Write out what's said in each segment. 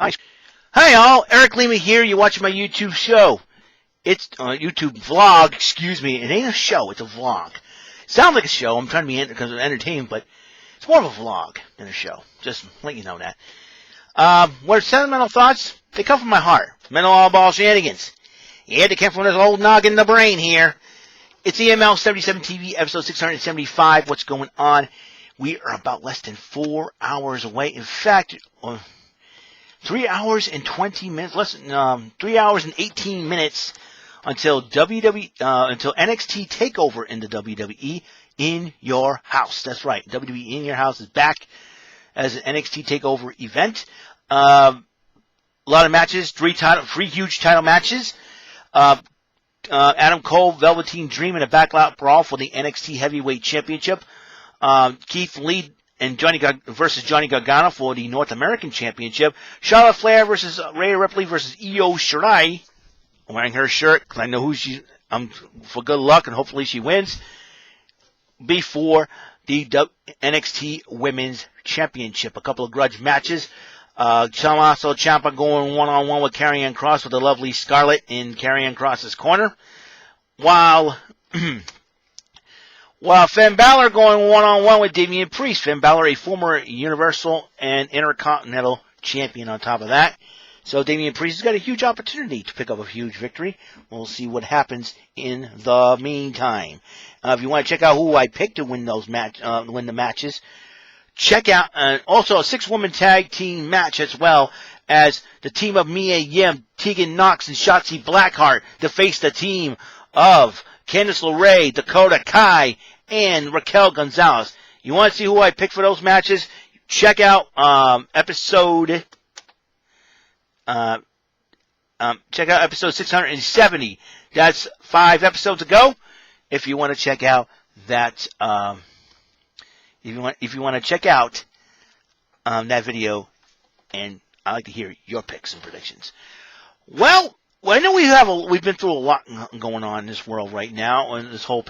Hi. Hi all, Eric Lima here. You're watching my YouTube show. It's YouTube vlog, excuse me. It ain't a show, it's a vlog. Sounds like a show. I'm trying to be entertaining, but it's more of a vlog than a show. Just let you know that. What are sentimental thoughts? They come from my heart. Mental all-ball shenanigans. Yeah, they come from this old noggin in the brain here. It's EML77 TV, episode 675. What's going on? We are about less than 4 hours away. In fact, 3 hours and 20 minutes, less than 3 hours and 18 minutes until until NXT Takeover in the WWE in your house. That's right, WWE in your house is back as an NXT Takeover event. A lot of matches, three huge title matches. Adam Cole, Velveteen Dream, and a backlot brawl for the NXT Heavyweight Championship. Keith Lee and versus Johnny Gargano for the North American Championship. Charlotte Flair versus Rhea Ripley versus Io Shirai. I'm wearing her shirt because I know who she. For good luck and hopefully she wins. Before the NXT Women's Championship, a couple of grudge matches. Tommaso Ciampa going one-on-one with Karrion Kross with the lovely Scarlett in Karrion Kross's corner, while Finn Balor going one-on-one with Damian Priest. Finn Balor, a former Universal and Intercontinental Champion on top of that. So Damian Priest has got a huge opportunity to pick up a huge victory. We'll see what happens in the meantime. If you want to check out who I picked to win win the matches, check out also a 6-woman tag team match as well as the team of Mia Yim, Tegan Nox, and Shotzi Blackheart to face the team of Candice LeRae, Dakota Kai, and Raquel Gonzalez. You want to see who I picked for those matches? Check out episode 670. That's 5 episodes ago. If you want to check out that, if you want to check out that video, and I'd like to hear your picks and predictions. Well, I know we've been through a lot going on in this world right now, and this whole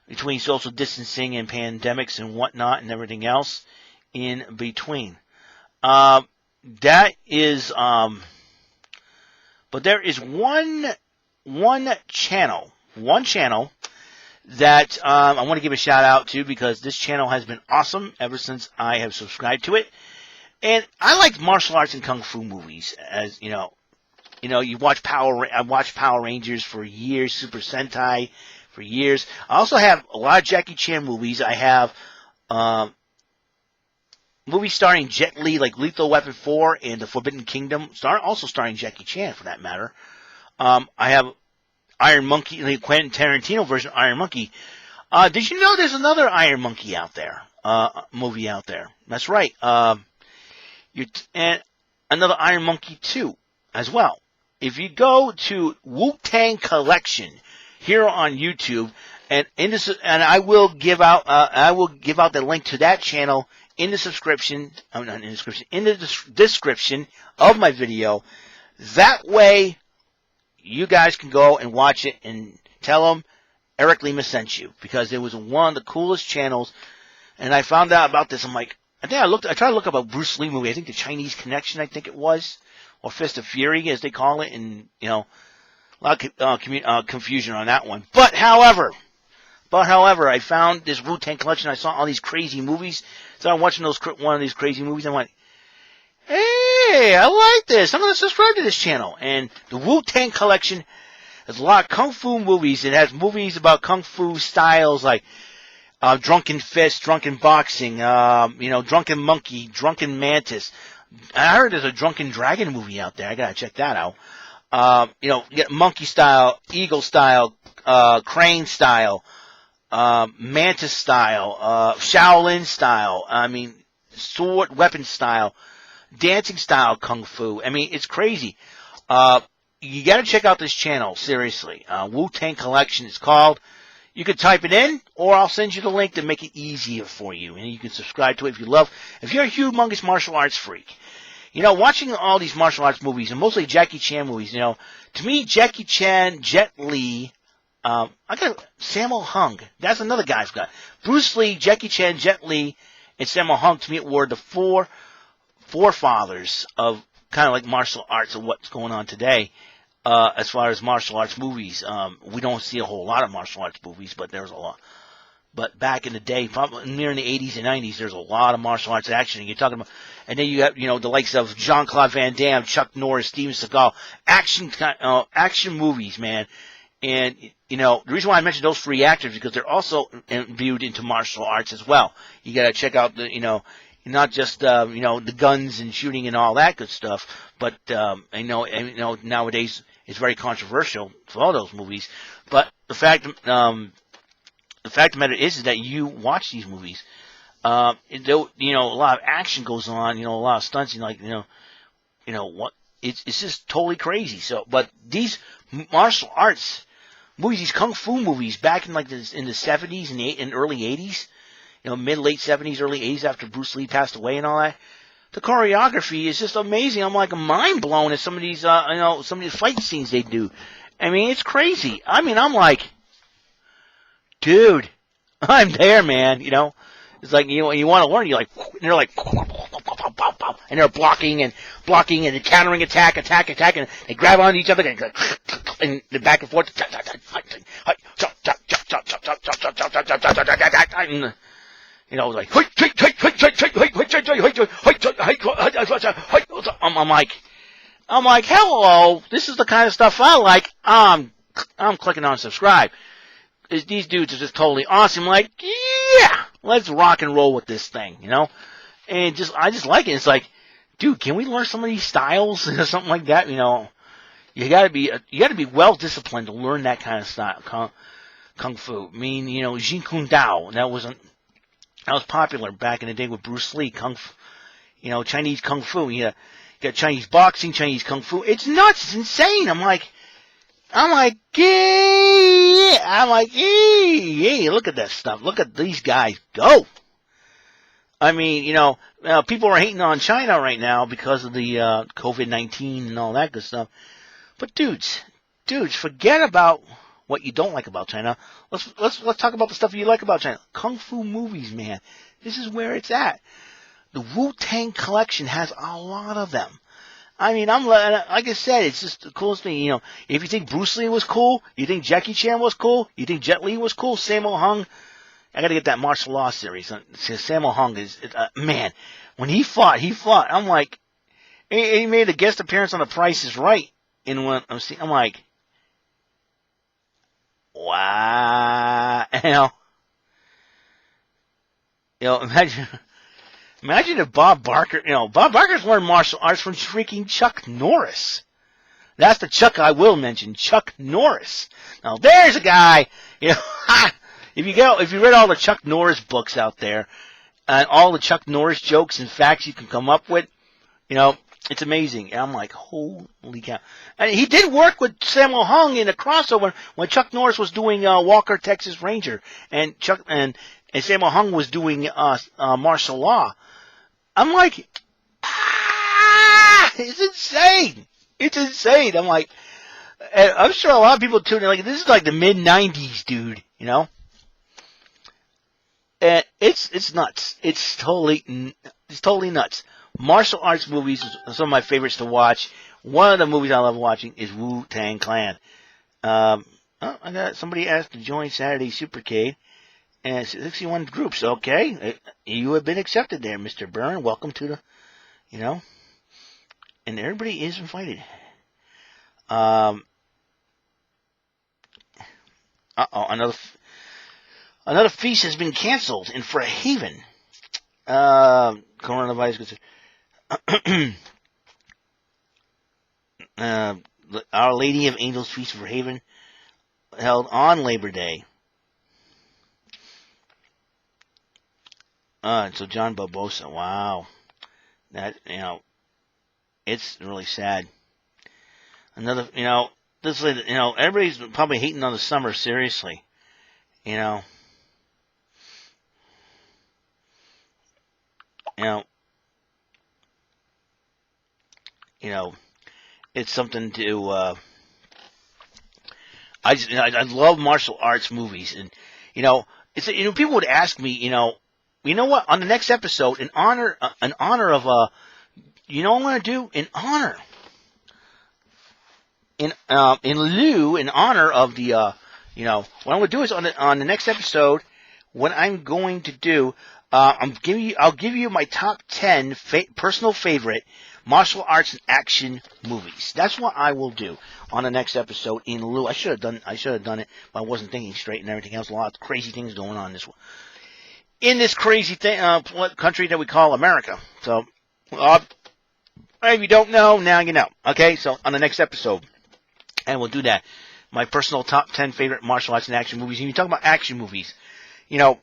between social distancing and pandemics and whatnot and everything else in between. That is, but there is one channel that I want to give a shout out to, because this channel has been awesome ever since I have subscribed to it. And I like martial arts and kung fu movies, as you know. You watch I watched Power Rangers for years, Super Sentai for years. I also have a lot of Jackie Chan movies. I have movies starring Jet Li, like Lethal Weapon 4 and The Forbidden Kingdom, also starring Jackie Chan, for that matter. I have Iron Monkey, the Quentin Tarantino version of Iron Monkey. Did you know there's another Iron Monkey out there, movie out there? That's right. And another Iron Monkey 2 as well. If you go to Wu-Tang Collection here on YouTube, and I will give out the link to that channel in the description of my video. That way, you guys can go and watch it and tell them Eric Lima sent you, because it was one of the coolest channels. And I found out about this. I'm like, I tried to look up a Bruce Lee movie. I think The Chinese Connection, I think it was, or Fist of Fury, as they call it, and a lot of confusion on that one. But however, I found this Wu-Tang Collection. I saw all these crazy movies. So I'm watching one of these crazy movies. I went, hey, I like this. I'm going to subscribe to this channel. And the Wu-Tang Collection has a lot of kung fu movies. It has movies about kung fu styles like Drunken Fist, Drunken Boxing, Drunken Monkey, Drunken Mantis. I heard there's a Drunken Dragon movie out there. I gotta check that out. Get monkey style, eagle style, crane style, mantis style, Shaolin style. Sword weapon style, dancing style kung fu. It's crazy. You gotta check out this channel, seriously. Wu-Tang Collection is called. You can type it in, or I'll send you the link to make it easier for you. And you can subscribe to it if you're a humongous martial arts freak. Watching all these martial arts movies, and mostly Jackie Chan movies, to me, Jackie Chan, Jet Li, I got Sammo Hung. That's another guy I've got. Bruce Lee, Jackie Chan, Jet Li, and Sammo Hung, to me, were the forefathers of kind of like martial arts of what's going on today. As far as martial arts movies, we don't see a whole lot of martial arts movies, but there's a lot. But back in the day, probably near in the 80s and 90s, there's a lot of martial arts action. And you're talking about, and then you have, the likes of Jean-Claude Van Damme, Chuck Norris, Steven Seagal, action movies, man. And, the reason why I mentioned those three actors is because they're also imbued into martial arts as well. You gotta check out not just, the guns and shooting and all that good stuff, but, nowadays it's very controversial for all those movies. But the fact of the matter is that you watch these movies. A lot of action goes on, a lot of stunts, what, it's just totally crazy. So, but these martial arts movies, these kung fu movies back in in the 70s and early 80s, mid-late 70s, early 80s after Bruce Lee passed away and all that, the choreography is just amazing. I'm mind blown at some of these, some of these fight scenes they do. I mean, it's crazy. I mean, I'm like, dude, I'm there, man. It's like, you want to learn. You're like, and they're like, and they're blocking and countering attack, and they grab onto each other and they're back and forth. And, like, I'm like, hello, this is the kind of stuff I like. I'm clicking on subscribe. These dudes are just totally awesome. Like, yeah, let's rock and roll with this thing, and I just like it. It's like, dude, can we learn some of these styles or something like that? You gotta be well disciplined to learn that kind of style, kung fu. I mean, Jeet Kune Do, that was popular back in the day with Bruce Lee. Chinese kung fu. You got Chinese boxing, Chinese kung fu. It's nuts. It's insane. I'm like, yeah, look at that stuff. Look at these guys go. I mean, people are hating on China right now because of the COVID-19 and all that good stuff. But dudes, forget about what you don't like about China. Let's talk about the stuff you like about China. Kung fu movies, man. This is where it's at. The Wu-Tang collection has a lot of them. I mean, like I said, it's just the coolest thing. If you think Bruce Lee was cool, you think Jackie Chan was cool, you think Jet Li was cool, Sammo Hung. I gotta get that martial law series. Sammo Hung is, man, when he fought. I'm like, he made a guest appearance on The Price is Right. And when I'm like, wow, imagine if Bob Barker, Bob Barker's learned martial arts from freaking Chuck Norris. That's the Chuck I will mention, Chuck Norris. Now there's a guy, if you read all the Chuck Norris books out there, and all the Chuck Norris jokes and facts you can come up with, it's amazing. And I'm like, holy cow. And he did work with Sammo Hung in a crossover when Chuck Norris was doing Walker, Texas Ranger, and Sammo Hung was doing martial law. I'm like, it's insane. It's insane. I'm like, I'm sure a lot of people tune in. Like, this is like the mid-90s, dude, And it's nuts. It's totally nuts. Martial arts movies are some of my favorites to watch. One of the movies I love watching is Wu-Tang Clan. I got somebody asked to join Saturday Supercade. And 61 groups, okay. You have been accepted there, Mr. Byrne. Welcome to the, and everybody is invited. Another feast has been canceled in Fairhaven. Coronavirus. Our Lady of Angels Feast of Fairhaven held on Labor Day. So John Barbosa, wow. That, it's really sad. Another, this, everybody's probably hating on the summer, seriously. It's something to, I love martial arts movies, and, people would ask me, you know what, on the next episode, in honor of, you know what I'm going to do? In honor, in honor of the, what I'm going to do is on the next episode, what I'm going to do, I'll give you my top 10 personal favorite martial arts and action movies. That's what I will do on the next episode. In lieu, I should have done it, but I wasn't thinking straight and everything else. A lot of crazy things going on in this crazy country that we call America. So, if you don't know, now you know. Okay, so on the next episode, and we'll do that. My personal top 10 favorite martial arts and action movies. And you talk about action movies, you got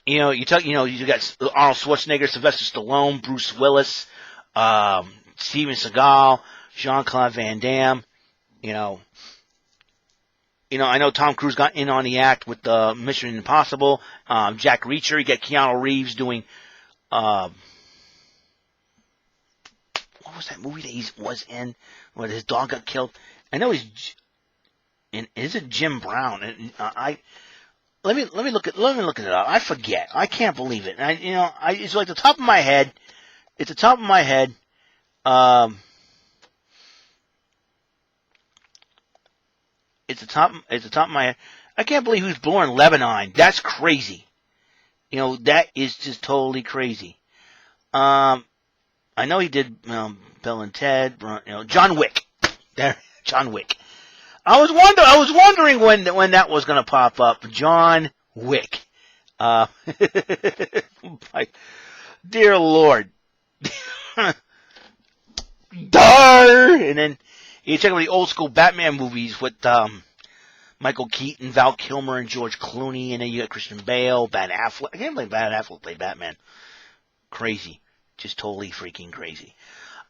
Arnold Schwarzenegger, Sylvester Stallone, Bruce Willis, Steven Seagal, Jean-Claude Van Damme. I know Tom Cruise got in on the act with Mission Impossible. Jack Reacher. You got Keanu Reeves doing. What was that movie that he was in where his dog got killed? I know he's. And is it Jim Brown? And let me look it up. I forget. I can't believe it. And it's like the top of my head. It's the top of my head. It's the top of my head. I can't believe he was born in Lebanon. That's crazy. That is just totally crazy. I know he did Bill and Ted. John Wick. John Wick. I was wondering when that was going to pop up. John Wick. My dear Lord. Dar! And then you check out the old school Batman movies with Michael Keaton, Val Kilmer, and George Clooney. And then you got Christian Bale, Ben Affleck. I can't believe Ben Affleck played Batman. Crazy. Just totally freaking crazy.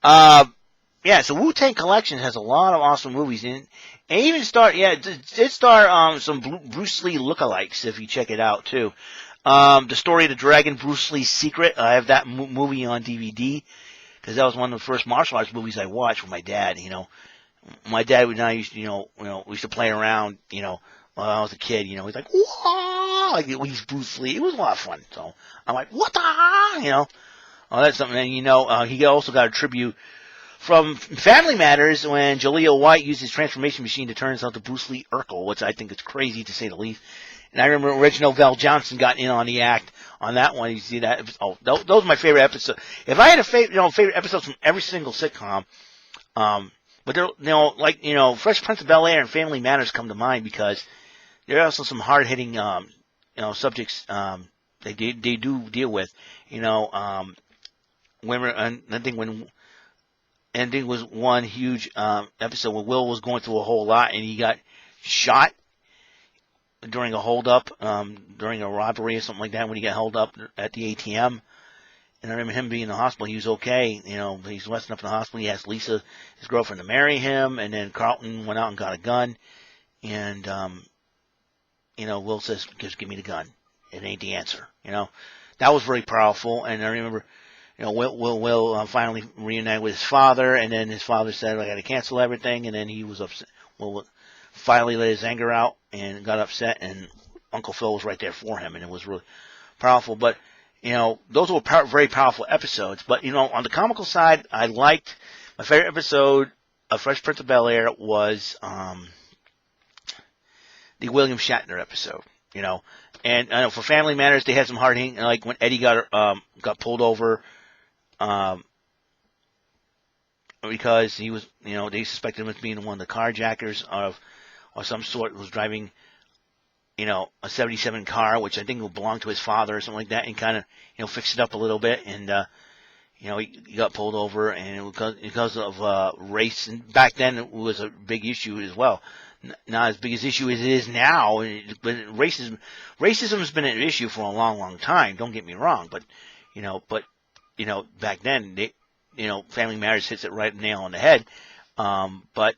So Wu-Tang Collection has a lot of awesome movies in it. And even it starred some Bruce Lee lookalikes, if you check it out, too. The Story of the Dragon, Bruce Lee's Secret. I have that movie on DVD, because that was one of the first martial arts movies I watched with my dad, My dad and I used to, we used to play around, while I was a kid, he's like, whoa! Like, he's Bruce Lee. It was a lot of fun. So, I'm like, what the? Oh, that's something. And, he also got a tribute from Family Matters when Jaleel White used his transformation machine to turn himself to Bruce Lee Urkel, which I think is crazy to say the least. And I remember Reginald Val Johnson got in on the act on that one. You see that? Those are my favorite episodes. If I had a favorite episodes from every single sitcom, but they're, Fresh Prince of Bel-Air and Family Matters come to mind because there are also some hard-hitting, subjects they do deal with. I think it was one huge episode where Will was going through a whole lot and he got shot during a holdup, during a robbery or something like that when he got held up at the ATM. And I remember him being in the hospital. He was okay, but he's resting up in the hospital. He asked Lisa, his girlfriend, to marry him, and then Carlton went out and got a gun. And, Will says, just give me the gun. It ain't the answer, That was very powerful. And I remember, Will finally reunited with his father, and then his father said, I got to cancel everything, and then he was upset. Will finally let his anger out and got upset, and Uncle Phil was right there for him, and it was really powerful. But, those were very powerful episodes. But, on the comical side, I liked, my favorite episode of Fresh Prince of Bel-Air was the William Shatner episode, And for Family Matters, they had some hard hitting, like when Eddie got pulled over, because he was, they suspected him of being one of the carjackers of some sort, was driving, a 77 car, which I think belonged to his father or something like that, and kind of, fixed it up a little bit, and he got pulled over, and it was because of race, and back then it was a big issue as well. Not as big as issue as it is now, but racism has been an issue for a long, long time. Don't get me wrong, but back then, Family Matters hits it right nail on the head. But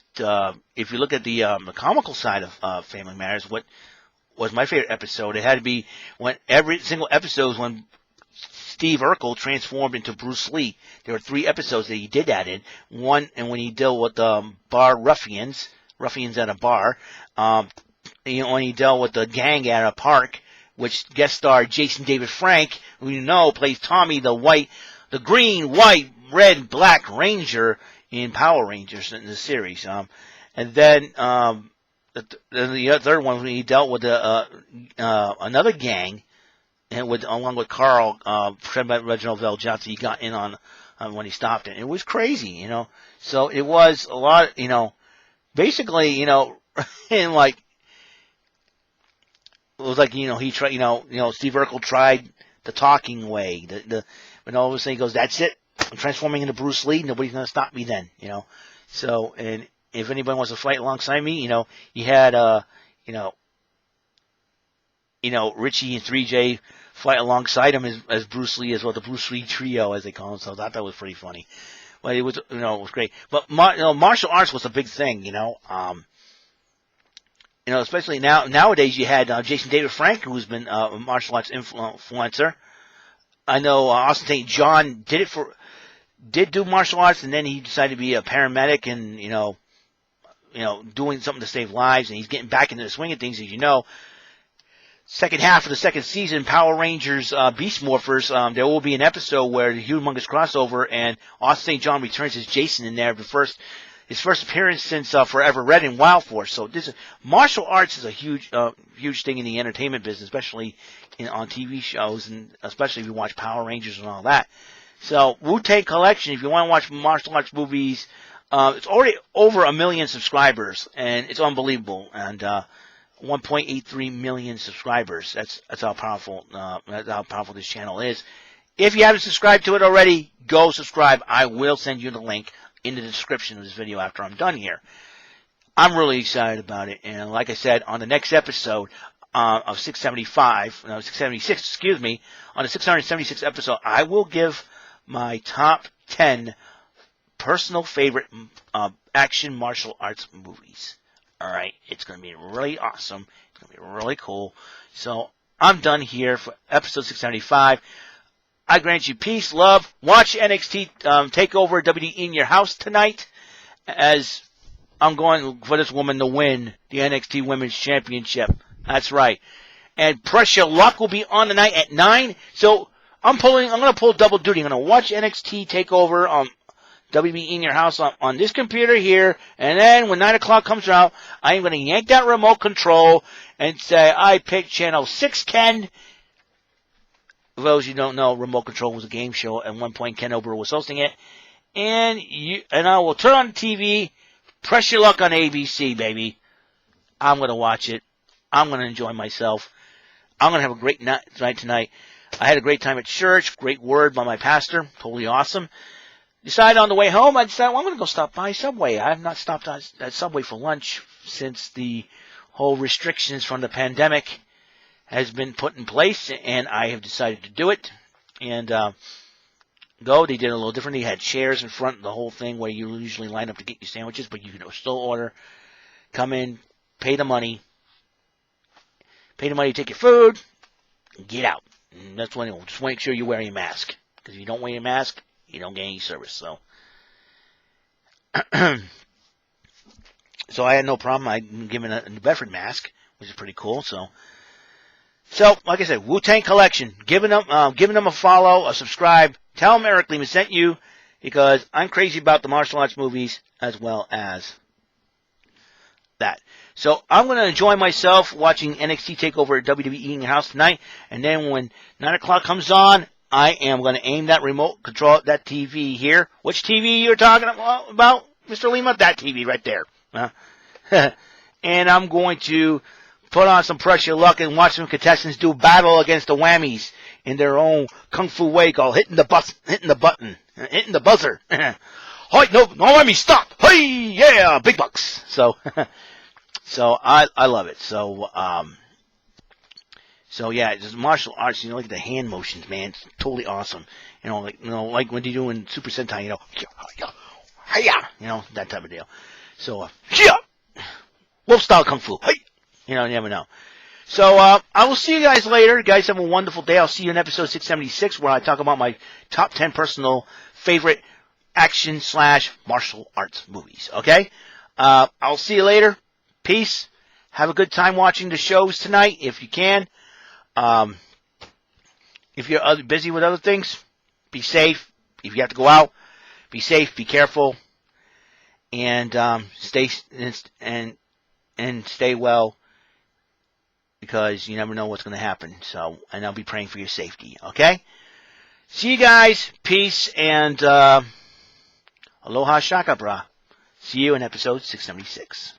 if you look at the comical side of Family Matters, what was my favorite episode? It had to be when every single episode when Steve Urkel transformed into Bruce Lee. There were 3 episodes that he did that in. One, and when he dealt with bar ruffians at a bar. When he dealt with the gang at a park, which guest starred Jason David Frank, who plays Tommy, the green, white, Red Black Ranger in Power Rangers in the series. And then the third one, he dealt with another gang, and along with Carl, portrayed by Reginald Vell Johnson, he got in on when he stopped it. It was crazy, you know. So it was a lot, you know. Basically, you know, and like it was like, you know, he tried, you know, Steve Urkel tried the talking way. When all of a sudden he goes, "That's it, I'm transforming into Bruce Lee. Nobody's gonna stop me then," you know. So, and if anybody wants to fight alongside me, you know, he had you know, Richie and 3J fight alongside him as Bruce Lee as well, the Bruce Lee trio as they call him. So I thought that was pretty funny. But it was, you know, it was great. But you know, martial arts was a big thing, you know. You know, especially nowadays you had Jason David Frank, who's been a martial arts influencer. I know Austin St. John did do martial arts, and then he decided to be a paramedic and, you know, doing something to save lives, and he's getting back into the swing of things, as you know. Second half of the second season, Power Rangers Beast Morphers, there will be an episode where the humongous crossover, and Austin St. John returns as Jason in there, his first appearance since Forever Red and Wild Force. So martial arts is a huge thing in the entertainment business, especially on TV shows, and especially if you watch Power Rangers and all that. So Wu-Tang Collection, if you want to watch martial arts movies, it's already over 1 million subscribers, and it's unbelievable. And 1.83 million subscribers. That's how powerful this channel is. If you haven't subscribed to it already, go subscribe. I will send you the link in the description of this video after I'm done here. I'm really excited about it, and like I said, on the next episode of 676, excuse me, on the 676 episode, I will give my top 10 personal favorite action martial arts movies. All right, it's going to be really awesome. It's going to be really cool. So I'm done here for episode 675. I grant you peace, love. Watch NXT TakeOver WWE in your house tonight, as I'm going for this woman to win the NXT Women's Championship. That's right. And Press Your Luck will be on tonight at 9. So I'm going to pull double duty. I'm going to watch NXT TakeOver WB in your house on this computer here, and then when 9 o'clock comes around, I am going to yank that remote control and say, I pick channel 610. For those you don't know, Remote Control was a game show. At one point, Ken Ober was hosting it. And I will turn on the TV, Press Your Luck on ABC, baby. I'm going to watch it. I'm going to enjoy myself. I'm going to have a great night tonight. I had a great time at church. Great word by my pastor. Totally awesome. Decided on the way home, I decided, well, I'm going to go stop by Subway. I have not stopped at Subway for lunch since the whole restrictions from the pandemic has been put in place, and I have decided to do it. And they did it a little differently. They had chairs in front of the whole thing where you usually line up to get your sandwiches, but you can still order, come in, pay the money, take your food, and get out. And that's when just make sure you wear your mask, because if you don't wear your mask, you don't get any service. So, so I had no problem. I'm given a New Bedford mask, which is pretty cool. So like I said, Wu-Tang Collection. Giving them a follow, a subscribe. Tell them Eric Lehman sent you, because I'm crazy about the martial arts movies as well as that. So I'm going to enjoy myself watching NXT TakeOver at WWE in your house tonight, and then when 9 o'clock comes on, I am going to aim that remote control at that TV here. Which TV you're talking about, Mr. Lima? That TV right there. And I'm going to put on some Press Your Luck and watch some contestants do battle against the whammies in their own kung fu way called hitting the buzzer. Hey, no whammy, stop! Hey, yeah, big bucks. So I love it. So yeah, just martial arts, look at the hand motions, man. It's totally awesome. Like when you do in Super Sentai, that type of deal. So, wolf style kung fu. Hey, you never know. So, I will see you guys later. You guys have a wonderful day. I'll see you in episode 676, where I talk about my top 10 personal favorite action/martial arts movies. Okay? I'll see you later. Peace. Have a good time watching the shows tonight, if you can. If you're busy with other things, be safe. If you have to go out, Be safe, be careful, and stay stay well, because you never know what's going to happen. So, and I'll be praying for your safety. Okay. See you guys. Peace and aloha shaka bra. See you in episode 676.